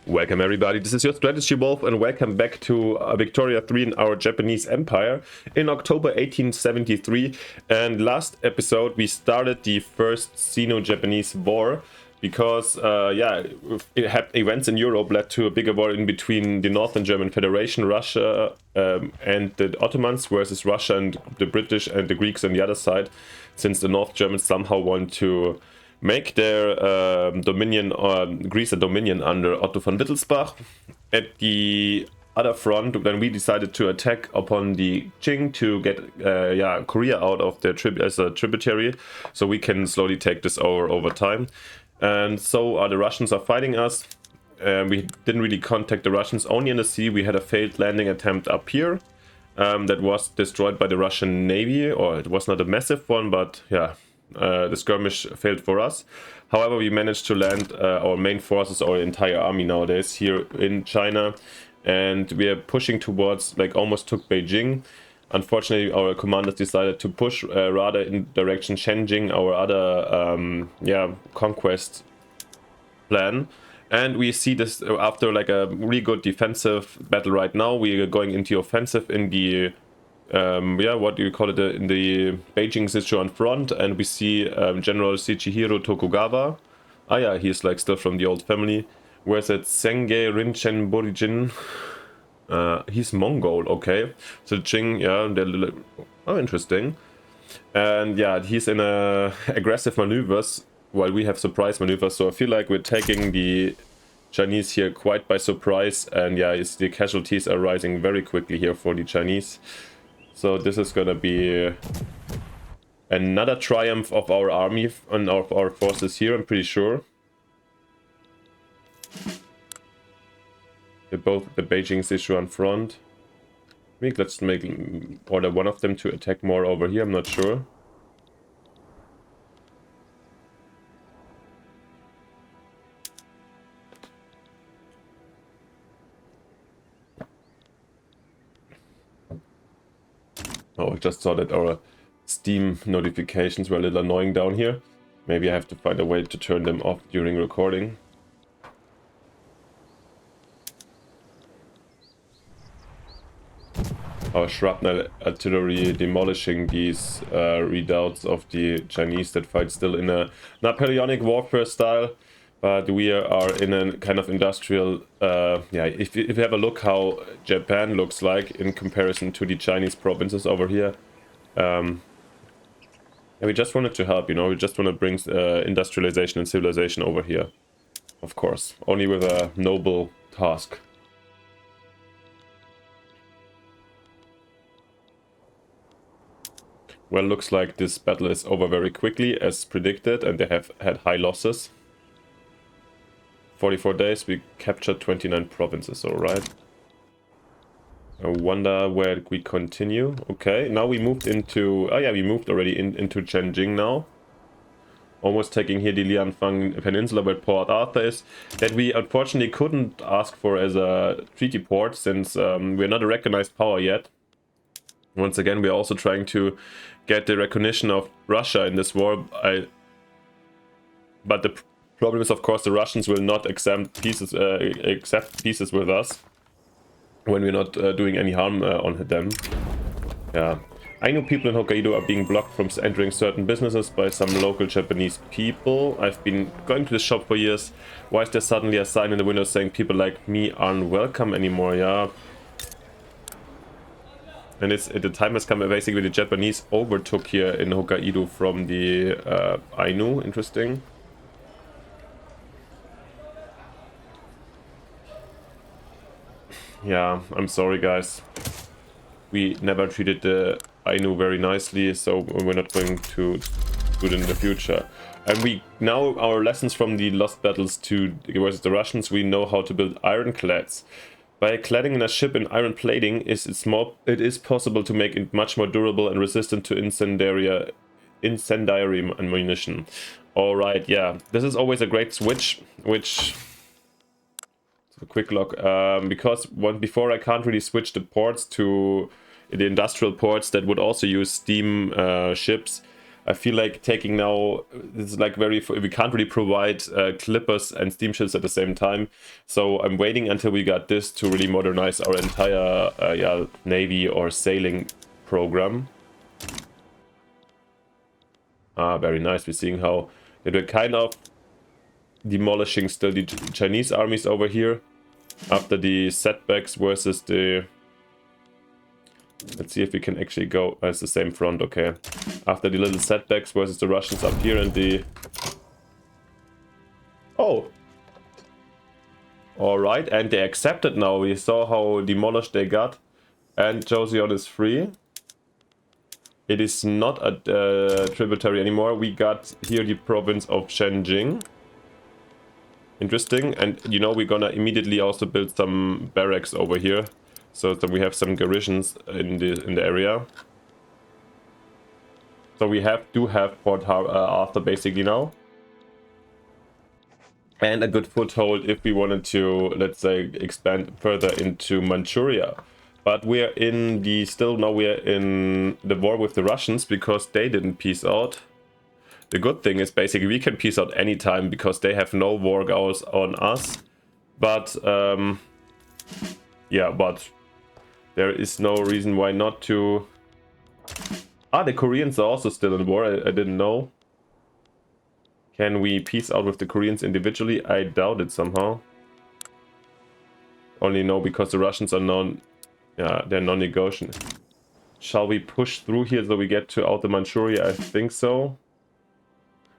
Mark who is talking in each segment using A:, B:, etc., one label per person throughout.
A: Welcome everybody, this is your Strategy Wolf and welcome back to Victoria 3 in our Japanese Empire in October 1873. And last episode we started the first Sino-Japanese war because events in Europe led to a bigger war in between the Northern German Federation, Russia and the Ottomans versus Russia and the British and the Greeks on the other side, since the North Germans somehow want to make their Greece a dominion under Otto von Wittelsbach. At the other front, then we decided to attack upon the Qing to get Korea out of their as a tributary, so we can slowly take this over time. And so the Russians are fighting us. We didn't really contact the Russians, only in the sea. We had a failed landing attempt up here that was destroyed by the Russian Navy, or it was not a massive one, but yeah. The skirmish failed for us. However, we managed to land our main forces, our entire army nowadays here in China, and we are pushing towards, like, almost took Beijing. Unfortunately, our commanders decided to push rather in direction Shenjing, our other conquest plan. And we see this after like a really good defensive battle right now. We are going into offensive in the what do you call it, in the Beijing Sichuan front, and we see General Shichihiro Tokugawa. He's like still from the old family. Where's it? Senge Rinchen Borijin. He's Mongol, okay. So Qing, they're interesting. And yeah, he's in aggressive maneuvers while we have surprise maneuvers. So I feel like we're taking the Chinese here quite by surprise, and the casualties are rising very quickly here for the Chinese. So this is gonna be another triumph of our army and of our forces here, I'm pretty sure. They're both at the Beijing Sichuan front. I think let's order one of them to attack more over here, I'm not sure. Oh, I just saw that our Steam notifications were a little annoying down here. Maybe I have to find a way to turn them off during recording. Our shrapnel artillery demolishing these redoubts of the Chinese that fight still in a Napoleonic warfare style. But we are in a kind of industrial, if you have a look how Japan looks like in comparison to the Chinese provinces over here. We just wanted to help, we just want to bring industrialization and civilization over here. Of course, only with a noble task. Well, looks like this battle is over very quickly as predicted, and they have had high losses. 44 days, we captured 29 provinces, alright. I wonder where we continue. Okay, now we moved into... we moved already into Shenjing now. Almost taking here the Lianfang Peninsula where Port Arthur is. That we unfortunately couldn't ask for as a treaty port, since we're not a recognized power yet. Once again, we're also trying to get the recognition of Russia in this war. But the problem is, of course, the Russians will not accept peace with us when we're not doing any harm on them. Yeah, I know people in Hokkaido are being blocked from entering certain businesses by some local Japanese people. I've been going to the shop for years. Why is there suddenly a sign in the window saying people like me aren't welcome anymore? Yeah. And the time has come, basically the Japanese overtook here in Hokkaido from the Ainu. Interesting. Yeah, I'm sorry guys. We never treated the Ainu very nicely, so we're not going to do it in the future. And we now, our lessons from the lost battles versus the Russians, we know how to build ironclads. By cladding in a ship in iron plating, it is possible to make it much more durable and resistant to incendiary ammunition. Alright, yeah. This is always a great switch, which... A quick look, because before I can't really switch the ports to the industrial ports that would also use steam ships. I feel like taking now, this is like we can't really provide clippers and steamships at the same time. So I'm waiting until we got this to really modernize our entire navy or sailing program. Ah, very nice. We're seeing how they're kind of demolishing still the Chinese armies over here after the setbacks versus the... Let's see if we can actually go... it's the same front, okay. After the little setbacks versus the Russians up here and the... Oh! Alright, and they accepted now. We saw how demolished they got. And Joseon is free. It is not a tributary anymore. We got here the province of Shenjing. Interesting. And you know, we're gonna immediately also build some barracks over here, so that we have some garrisons in the area. So we do have Port Arthur basically now. And a good foothold if we wanted to, let's say, expand further into Manchuria. But we are in the, still now we are in the war with the Russians because they didn't peace out. The good thing is basically we can peace out anytime because they have no war goals on us. But, yeah, but there is no reason why not to... Ah, the Koreans are also still in war, I didn't know. Can we peace out with the Koreans individually? I doubt it somehow. Only no, because the Russians are they're non-negotiable. Shall we push through here so we get to Outer Manchuria? I think so.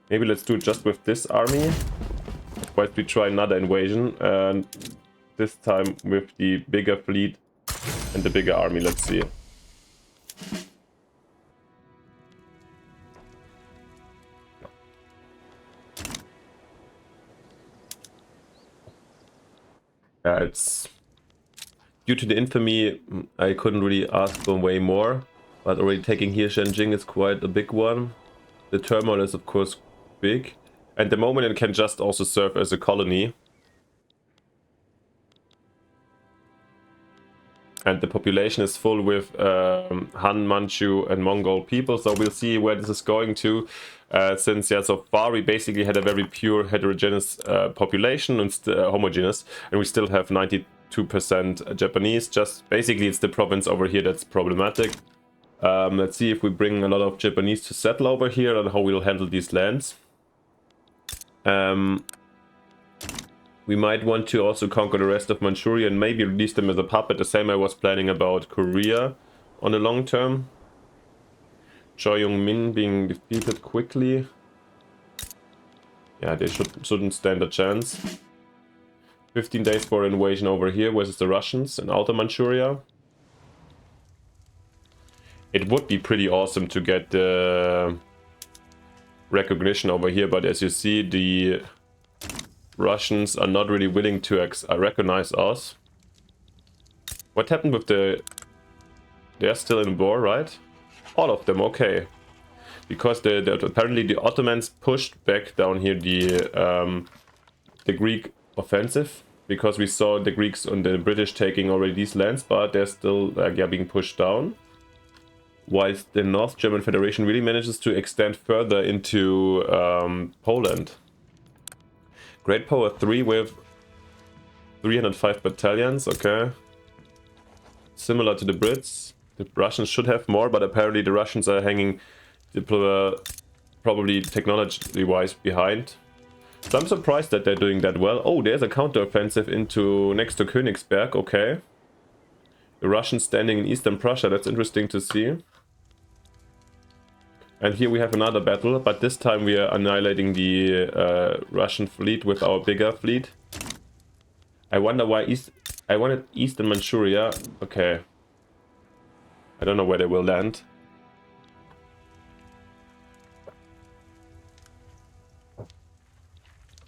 A: Maybe let's do it just with this army. Whilst we try another invasion. And this time with the bigger fleet and the bigger army. Let's see. Yeah, it's... Due to the infamy, I couldn't really ask for way more. But already taking here Shenjing is quite a big one. The turmoil is of course big. And the moment it can just also serve as a colony. And the population is full with Han, Manchu and Mongol people. So we'll see where this is going to. Since, yeah, so far we basically had a very pure heterogeneous population and homogeneous. And we still have 92% Japanese. Just basically it's the province over here that's problematic. Let's see if we bring a lot of Japanese to settle over here and how we'll handle these lands. We might want to also conquer the rest of Manchuria and maybe release them as a puppet. The same I was planning about Korea on the long term. Choi Yong-min being defeated quickly. Yeah, they shouldn't stand a chance. 15 days for invasion over here versus the Russians in Outer Manchuria. It would be pretty awesome to get the recognition over here, but as you see, the Russians are not really willing to recognize us. What happened with the... They're still in war, right? All of them, okay. Because apparently the Ottomans pushed back down here the Greek offensive. Because we saw the Greeks and the British taking already these lands, but they're still being pushed down. Whilst the North German Federation really manages to extend further into Poland. Great Power 3 with 305 battalions, okay. Similar to the Brits. The Russians should have more, but apparently the Russians are hanging probably technology-wise behind. So I'm surprised that they're doing that well. Oh, there's a counter-offensive next to Königsberg, okay. The Russians standing in Eastern Prussia, that's interesting to see. And here we have another battle, but this time we are annihilating the Russian fleet with our bigger fleet. I wonder why I wanted Eastern Manchuria. Okay. I don't know where they will land.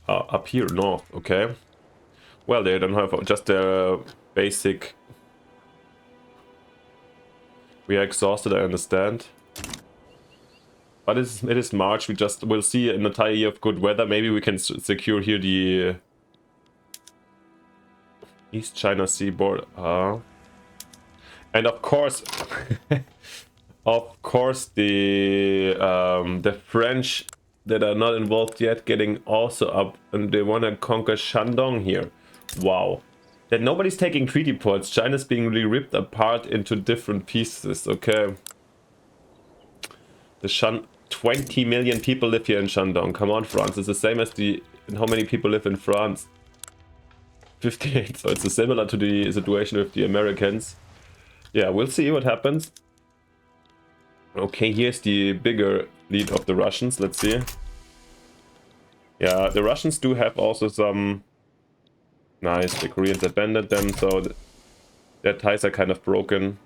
A: Up here, north, okay. Well, they don't have just a basic... We are exhausted, I understand. But it is March, we'll see an entire year of good weather. Maybe we can secure here the East China Sea border. And of course, Of course, the French that are not involved yet getting also up, and they want to conquer Shandong here. Wow. That nobody's taking treaty ports. China's being really ripped apart into different pieces. Okay. The 20 million people live here in Shandong. Come on, France. It's the same as how many people live in France? 58. So it's similar to the situation with the Americans. Yeah, we'll see what happens. Okay, here's the bigger fleet of the Russians. Let's see. Yeah, the Russians do have also some... Nice, the Koreans abandoned them, so their ties are kind of broken.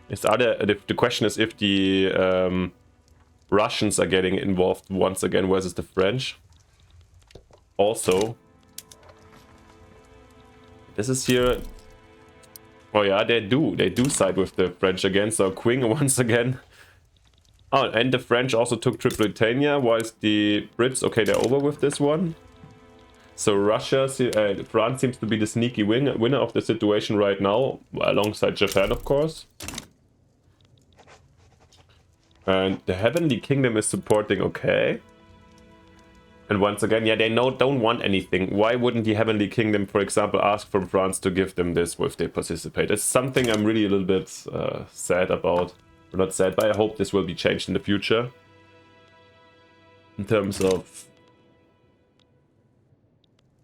A: The question is if the Russians are getting involved once again versus the French. Also, this is here. Oh yeah, they do side with the French again. So Qing once again. Oh, and the French also took Tripolitania, whilst the Brits, okay, they're over with this one. So France seems to be the sneaky winner of the situation right now, alongside Japan, of course. And the Heavenly Kingdom is supporting, okay. And once again, yeah, they don't want anything. Why wouldn't the Heavenly Kingdom, for example, ask from France to give them this if they participate? It's something I'm really a little bit sad about. Or not sad, but I hope this will be changed in the future. In terms of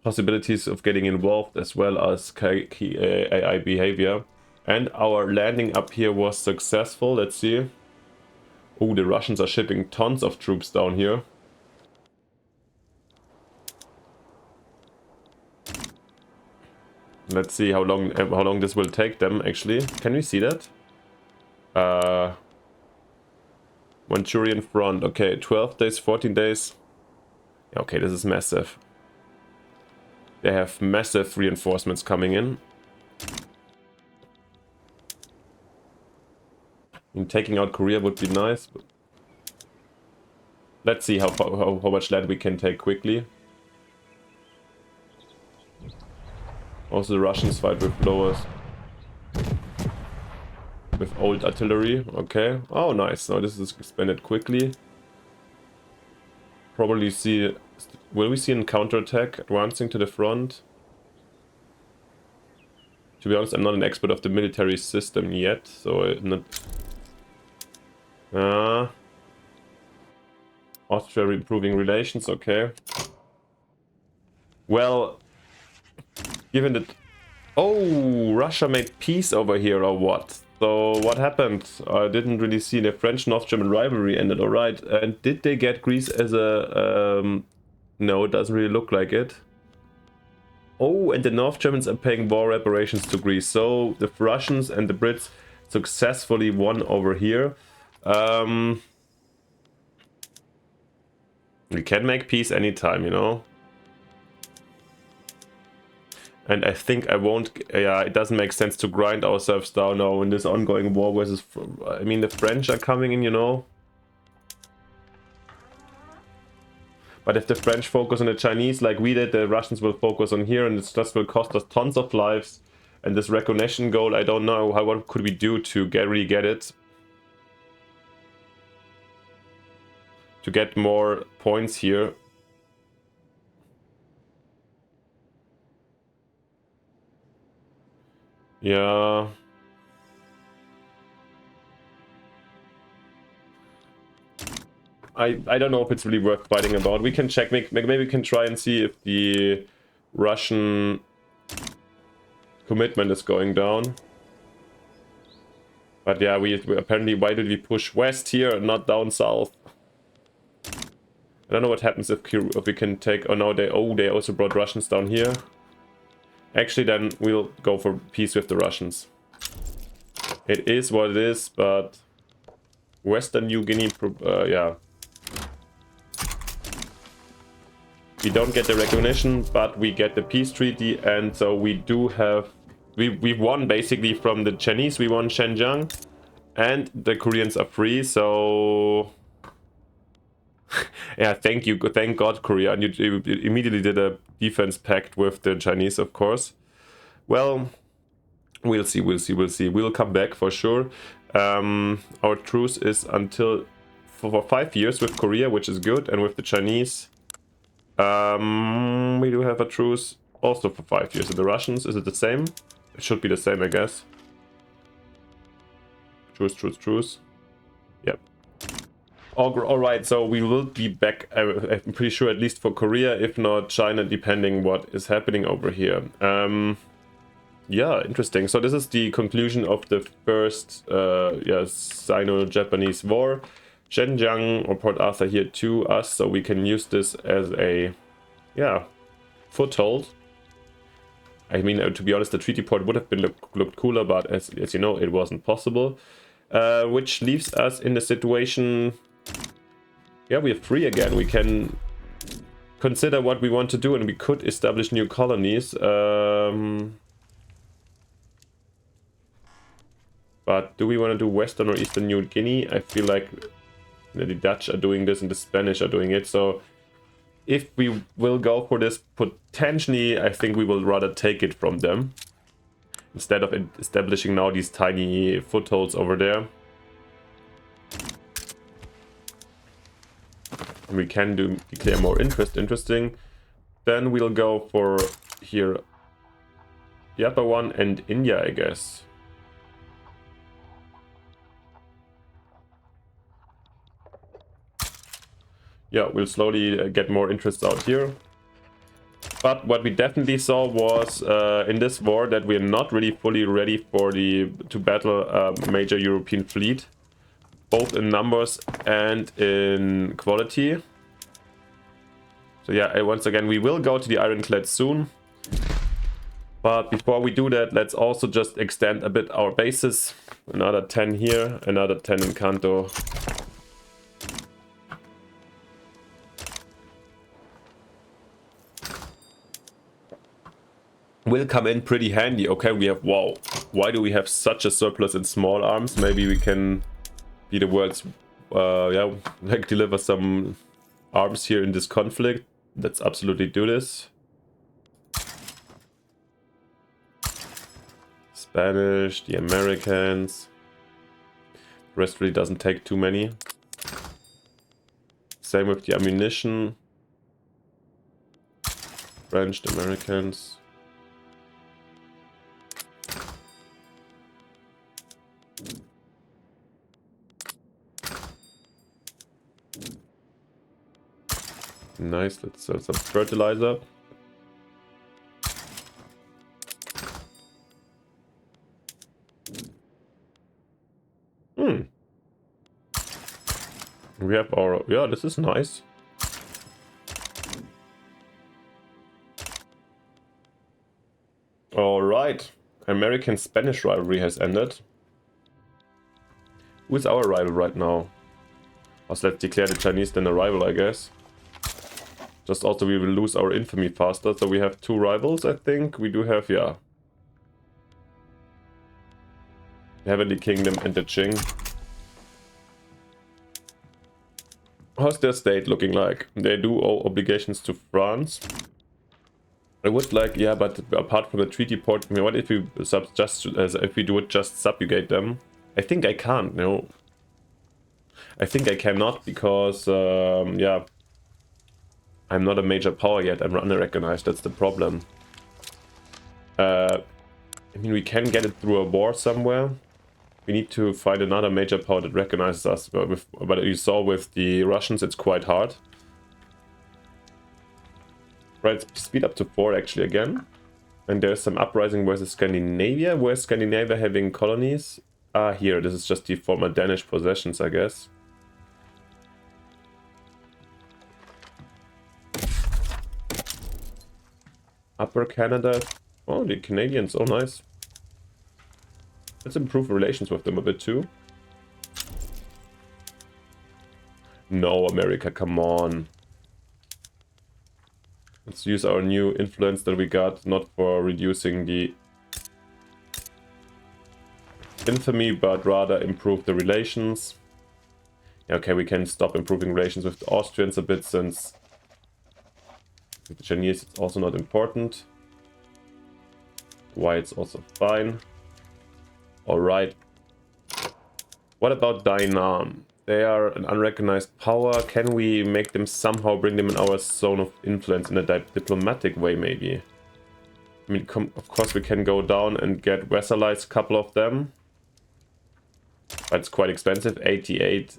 A: possibilities of getting involved, as well as key AI behavior. And our landing up here was successful. Let's see. Oh, the Russians are shipping tons of troops down here. Let's see how long this will take them, actually. Can we see that? Manchurian front. Okay, 12 days, 14 days. Okay, this is massive. They have massive reinforcements coming in. And taking out Korea would be nice. But let's see how much land we can take quickly. Also, the Russians fight with blowers. With old artillery. Okay. Oh, nice. So this is expanded quickly. Probably see... Will we see a counterattack advancing to the front? To be honest, I'm not an expert of the military system yet, so I'm not... Austria improving relations, okay. Well, given that... Oh, Russia made peace over here, or what? So, what happened? I didn't really see the French-North German rivalry ended, alright. And did they get Greece as a... No, it doesn't really look like it. Oh, and the North Germans are paying war reparations to Greece. So, the Russians and the Brits successfully won over here. We can make peace anytime, you know. And I think I won't... Yeah, it doesn't make sense to grind ourselves down now in this ongoing war versus... I mean, the French are coming in, you know. But if the French focus on the Chinese like we did, the Russians will focus on here, and it just will cost us tons of lives. And this recognition goal, I don't know what could we do to really get it. To get more points here. Yeah. I don't know if it's really worth fighting about. We can check, maybe we can try and see if the Russian commitment is going down. But yeah, we apparently, why did we push west here and not down south? I don't know what happens if we can take... Oh no, they also brought Russians down here. Actually, then we'll go for peace with the Russians. It is what it is, but Western New Guinea, yeah. We don't get the recognition, but we get the peace treaty, and so we do have... We won basically from the Chinese. We won Xinjiang, And the Koreans are free, so... yeah, thank you. Thank God, Korea. And you immediately did a defense pact with the Chinese, of course. Well, we'll see. We'll come back for sure. Our truce is until for 5 years with Korea, which is good. And with the Chinese, we do have a truce also for 5 years. And the Russians, is it the same? It should be the same, I guess. Truce. Yep. All right, so we will be back, I'm pretty sure, at least for Korea, if not China, depending what is happening over here. Yeah, interesting. So this is the conclusion of the first Sino-Japanese war. Zhenjiang or Port Arthur here to us, so we can use this as a, foothold. I mean, to be honest, the treaty port would have been looked cooler, but as you know, it wasn't possible. Which leaves us in the situation, we are free again. We can consider what we want to do, and we could establish new colonies. But do we want to do Western or Eastern New Guinea? I feel like the Dutch are doing this and the Spanish are doing it. So if we will go for this, potentially, I think we will rather take it from them, instead of establishing now these tiny footholds over there. And we can declare more interesting. Then we'll go for here the upper one and India, I guess. Yeah, we'll slowly get more interests out here. But what we definitely saw was in this war that we're not really fully ready for to battle a major European fleet, both in numbers and in quality. So yeah, once again, we will go to the Ironclad soon. But before we do that, let's also just extend a bit our bases. Another 10 here, another 10 in Kanto. Will come in pretty handy. Okay, we have, wow, why do we have such a surplus in small arms? Maybe we can be the world's, deliver some arms here in this conflict. Let's absolutely do this. Spanish, the Americans. The rest really doesn't take too many. Same with the ammunition. French, the Americans. Nice, let's sell some fertilizer. We have our, this is nice. Alright, American-Spanish rivalry has ended. Who is our rival right now? Also, let's declare the Chinese then a rival, I guess. Just also we will lose our infamy faster, so we have 2 rivals, I think. We do have, the Heavenly Kingdom and the Qing. How's their state looking like? They do owe obligations to France. I would like, but apart from the treaty port, I mean, what if we if we do it just subjugate them? I think I can't, no. I think I cannot because, I'm not a major power yet. I'm unrecognized. That's the problem. I mean, we can get it through a war somewhere. We need to find another major power that recognizes us. But you saw with the Russians, it's quite hard. Right, speed up to 4 actually again. And there's some uprising versus Scandinavia. Where's Scandinavia having colonies? Ah, here. This is just the former Danish possessions, I guess. Upper Canada. Oh, the Canadians. Oh, nice. Let's improve relations with them a bit too. No, America, come on. Let's use our new influence that we got, not for reducing the infamy, but rather improve the relations. Okay, we can stop improving relations with the Austrians a bit, since with the Chinese it's also not important. Why, it's also fine. Alright. What about Dynam? They are an unrecognized power. Can we make them somehow, bring them in our zone of influence in a diplomatic way, maybe? I mean, of course we can go down and get vassalized, a couple of them. But it's quite expensive. 88,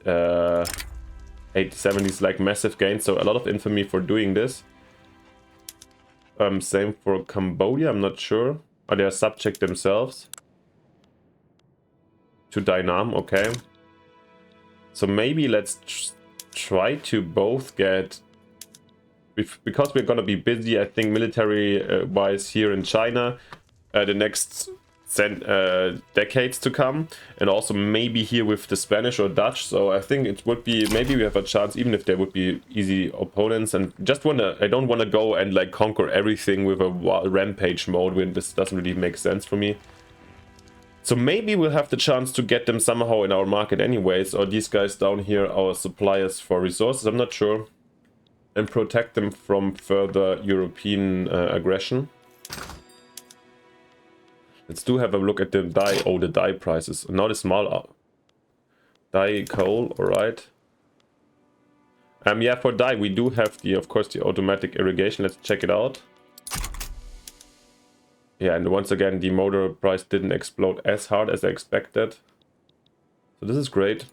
A: 70 is like massive gain, so a lot of infamy for doing this. Same for Cambodia, I'm not sure. Oh, they are subject themselves to Dynam, okay. So maybe let's try to both get... Because we're gonna be busy, I think, military-wise here in China, the next decades to come, and also maybe here with the Spanish or Dutch. So I think it would be, maybe we have a chance, even if they would be easy opponents. And just I don't want to go and like conquer everything with a rampage mode when this doesn't really make sense for me. So maybe we'll have the chance to get them somehow in our market anyways, or these guys down here, our suppliers for resources, I'm not sure, and protect them from further European aggression. Let's have a look at the dye. Oh, the dye prices. Now the small dye coal, alright. Yeah, for dye we do have the, of course, the automatic irrigation. Let's check it out. Yeah, and once again the motor price didn't explode as hard as I expected. So this is great.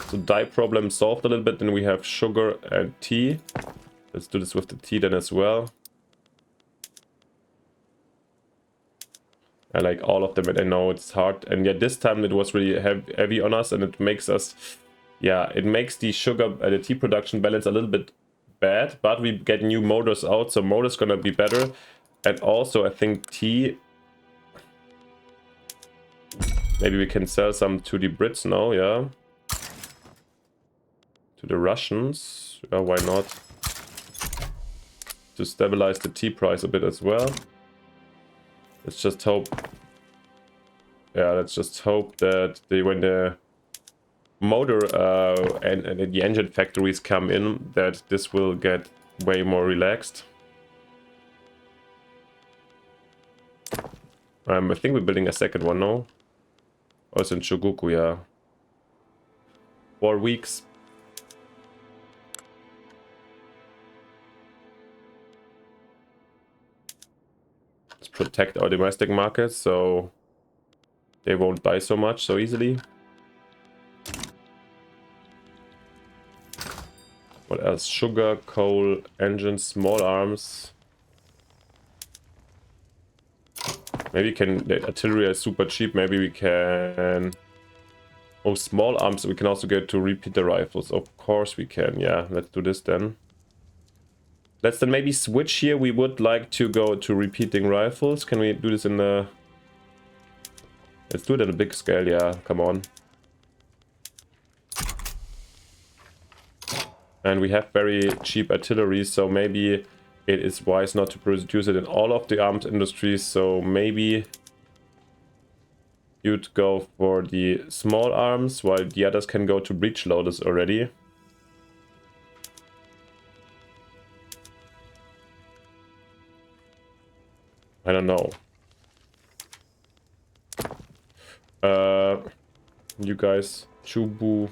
A: So dye problem solved a little bit. Then we have sugar and tea. Let's do this with the tea then as well. I like all of them, and I know it's hard. And yet this time it was really heavy on us, and it makes us... Yeah, it makes the sugar, the tea production balance a little bit bad. But we get new motors out, so motors gonna be better. And also I think tea... Maybe we can sell some to the Brits now, yeah. To the Russians. Yeah, why not? To stabilize the tea price a bit as well. Let's just hope... Yeah, let's just hope that when the motor and the engine factories come in, that this will get way more relaxed. I think we're building a second one now. Oh, it's in Shoguku, yeah. 4 weeks. Protect our domestic markets so they won't buy so much so easily. What else? Sugar, coal, engines, small arms. Maybe the artillery is super cheap. Maybe we can... Oh, small arms. We can also get to repeater rifles. Of course we can. Yeah, let's do this then. Let's then maybe switch here. We would like to go to repeating rifles. Can we do this in the... Let's do it at a big scale, yeah, come on. And we have very cheap artillery, so maybe it is wise not to produce it in all of the armed industries. So maybe you'd go for the small arms, while the others can go to breech loaders already. I don't know. You guys, Chubu. I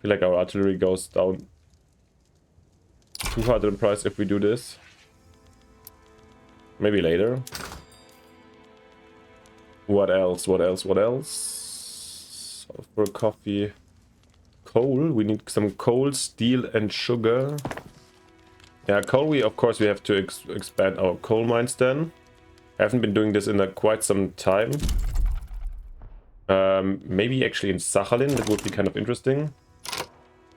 A: feel like our artillery goes down too hard in price if we do this. Maybe later. What else? What else? What else? For coffee. Coal. We need some coal, steel, and sugar. Yeah, coal. Of course, we have to expand our coal mines then. I haven't been doing this in quite some time. Maybe actually in Sakhalin. That would be kind of interesting.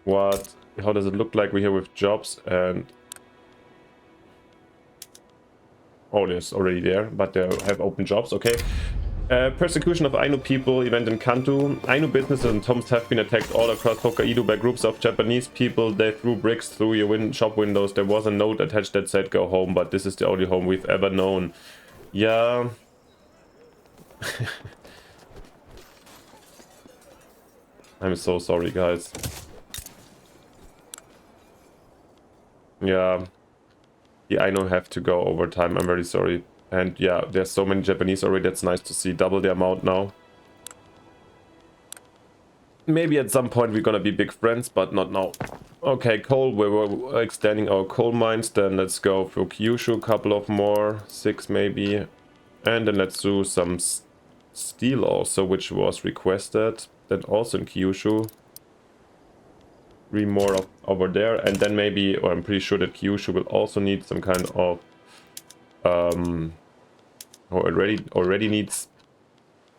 A: How does it look like we're here with jobs and... Oh, there's already there, but they have open jobs. Okay. Persecution of Ainu people event in Kanto. Ainu businesses and homes have been attacked all across Hokkaido by groups of Japanese people. They threw bricks through your shop windows. There was a note attached that said go home, but this is the only home we've ever known. Yeah. I'm so sorry, guys. Yeah. Yeah, I know have to go over time. I'm very sorry. And yeah, there's so many Japanese already. That's nice to see. Double the amount now. Maybe at some point we're gonna be big friends, but not now. Okay, coal. We're extending our coal mines. Then let's go for Kyushu. A couple of more. 6 maybe. And then let's do some steel also, which was requested. Then also in Kyushu. 3 more over there. And then maybe, or I'm pretty sure that Kyushu will also need some kind of... or already needs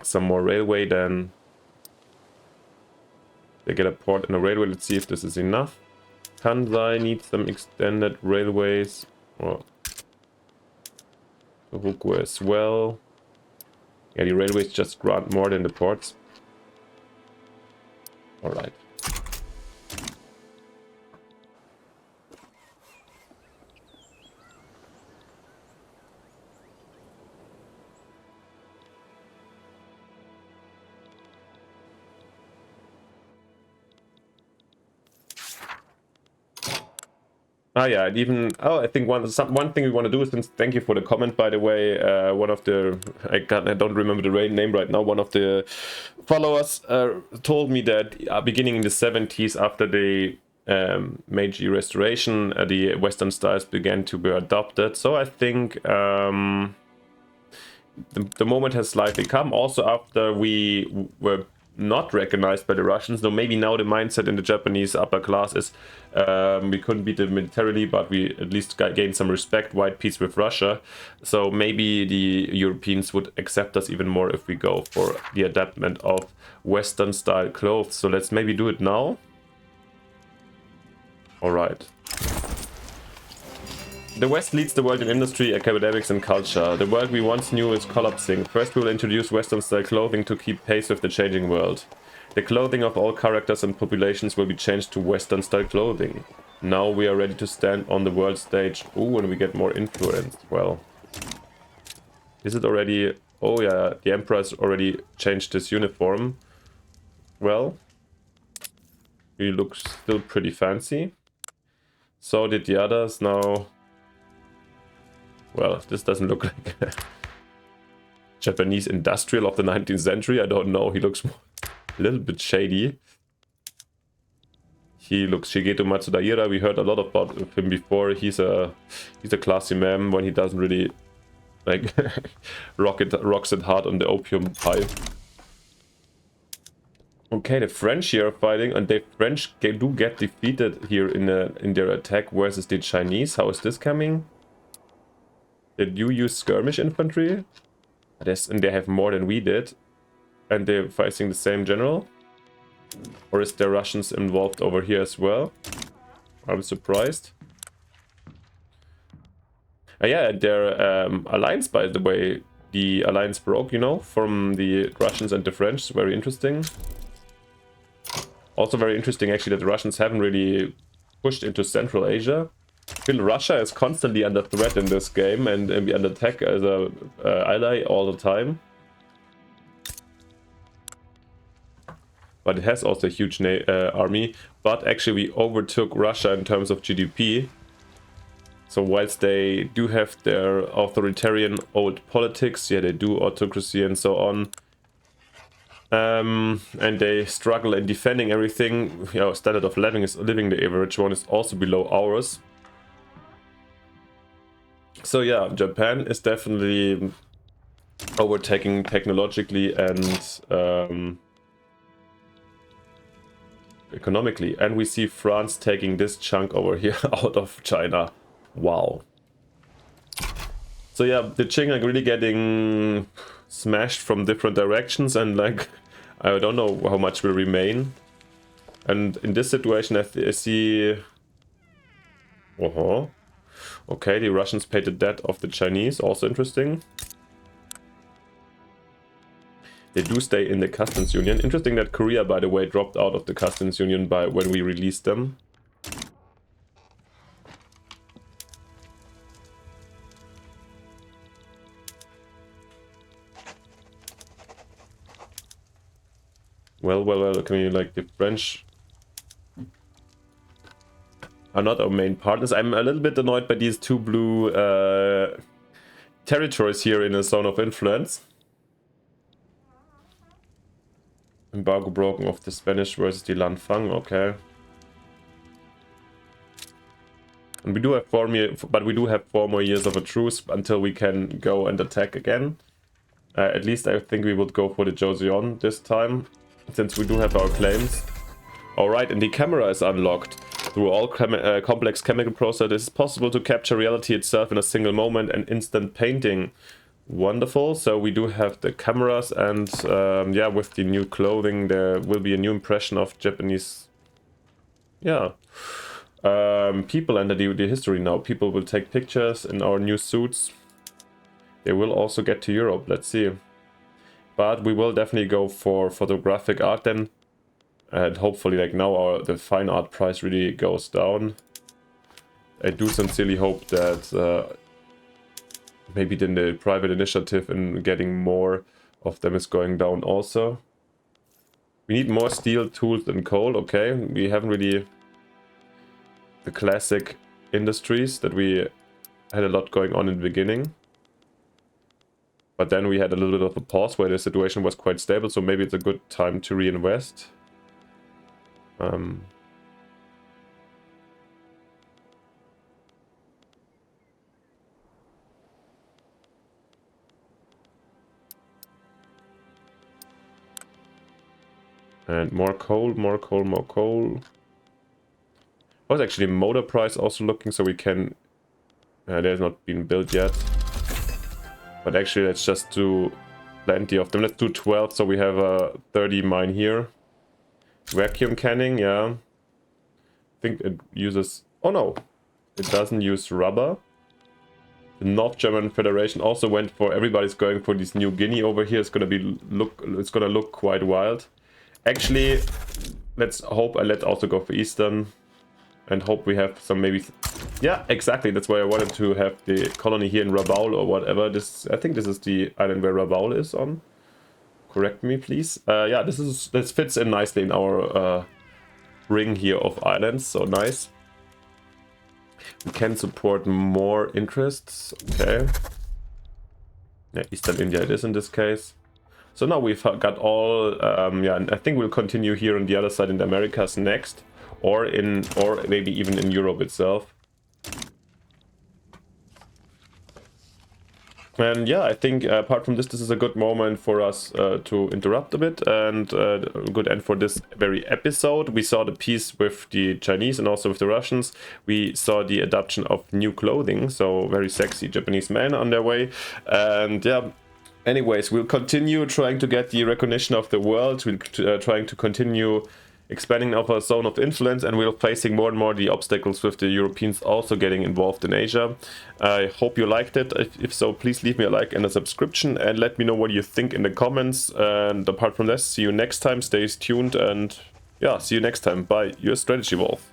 A: some more railway. Then they get a port and a railway. Let's see if this is enough. Kansai needs some extended railways. Or Tohoku as well. Yeah, the railways just grant more than the ports. Alright. Ah, yeah, and even I think one thing we want to do is, since, thank you for the comment, by the way. One of the I don't remember the name right now. One of the followers told me that beginning in the 70s, after the Meiji Restoration, the Western styles began to be adopted. So I think the moment has slightly come. Also after we were not recognized by the Russians, though maybe now the mindset in the Japanese upper class is we couldn't beat them militarily, but we at least gained some respect, wide peace with Russia. So maybe the Europeans would accept us even more if we go for the adaptment of Western style clothes. So let's maybe do it now. Alright. The West leads the world in industry, academics and culture. The world we once knew is collapsing. First we will introduce Western style clothing to keep pace with the changing world. The clothing of all characters and populations will be changed to Western style clothing. Now we are ready to stand on the world stage. Ooh, and we get more influence. Well, is it already... Oh yeah, the Emperor has already changed his uniform. Well, he looks still pretty fancy. So did the others. Now... Well, this doesn't look like a Japanese industrial of the 19th century. I don't know. He looks a little bit shady. He looks Shigeto Matsudaira. We heard a lot about him before. He's a classy man when he doesn't really like rocks it hard on the opium pipe. Okay, the French here are fighting, and the French do get defeated here in their attack versus the Chinese. How is this coming? Did you use skirmish infantry? And they have more than we did. And they're fighting the same general? Or is there Russians involved over here as well? I'm surprised. Yeah, their alliance, by the way. The alliance broke, you know, from the Russians and the French. Very interesting. Also very interesting, actually, that the Russians haven't really pushed into Central Asia. I feel Russia is constantly under threat in this game and be under attack as a ally all the time. But it has also a huge army. But actually we overtook Russia in terms of GDP. So whilst they do have their authoritarian old politics, yeah, they do autocracy and so on. And they struggle in defending everything. You know, standard of living the average one is also below ours. So yeah, Japan is definitely overtaking technologically and economically. And we see France taking this chunk over here out of China. Wow. So yeah, the Qing are really getting smashed from different directions, and like, I don't know how much will remain. And in this situation I see... Okay, the Russians paid the debt of the Chinese, also interesting. They do stay in the customs union. Interesting that Korea, by the way, dropped out of the customs union when we released them. Well, can you, like, the French are not our main partners. I'm a little bit annoyed by these two blue territories here in the zone of influence. Embargo broken of the Spanish versus the Lanfang, okay. And we do have 4 more years of a truce until we can go and attack again. At least I think we would go for the Joseon this time, since we do have our claims. Alright, and the camera is unlocked. Through all complex chemical process, it is possible to capture reality itself in a single moment and instant painting. Wonderful. So we do have the cameras, and yeah, with the new clothing there will be a new impression of Japanese, yeah, people enter the history now. People will take pictures in our new suits. They will also get to Europe, let's see. But we will definitely go for photographic art then. And hopefully, like, now the fine art price really goes down. I do sincerely hope that maybe then the private initiative in getting more of them is going down also. We need more steel, tools than coal, okay. We haven't really the classic industries that we had a lot going on in the beginning. But then we had a little bit of a pause where the situation was quite stable, so maybe it's a good time to reinvest. And more coal, more coal, more coal. How's actually motor price also looking, so we can... there's not been built yet. But actually, let's just do plenty of them. Let's do 12, so we have a 30 mine here. Vacuum canning, yeah. I think it uses... Oh no, it doesn't use rubber. The North German Federation also went for... Everybody's going for this New Guinea over here. It's gonna look quite wild. Actually, let's hope, and let's also go for Eastern. And hope we have some maybe... Yeah, exactly. That's why I wanted to have the colony here in Rabaul or whatever. I think this is the island where Rabaul is on. Correct me, please. Yeah, this fits in nicely in our ring here of islands. So nice. We can support more interests. Okay. Yeah, Eastern India it is in this case. So now we've got all... yeah, and I think we'll continue here on the other side in the Americas next. Or maybe even in Europe itself. And yeah, I think apart from this is a good moment for us to interrupt a bit, and a good end for this very episode. We saw the peace with the Chinese and also with the Russians. We saw the adoption of new clothing, so very sexy Japanese men on their way. And yeah, anyways, we'll continue trying to get the recognition of the world. We're trying to continue expanding our zone of influence, and we're facing more and more the obstacles with the Europeans also getting involved in Asia. I hope you liked it. If so, please leave me a like and a subscription, and let me know what you think in the comments. And apart from this, see you next time. Stay tuned, and yeah, see you next time. Bye. Your Strategy Wolf.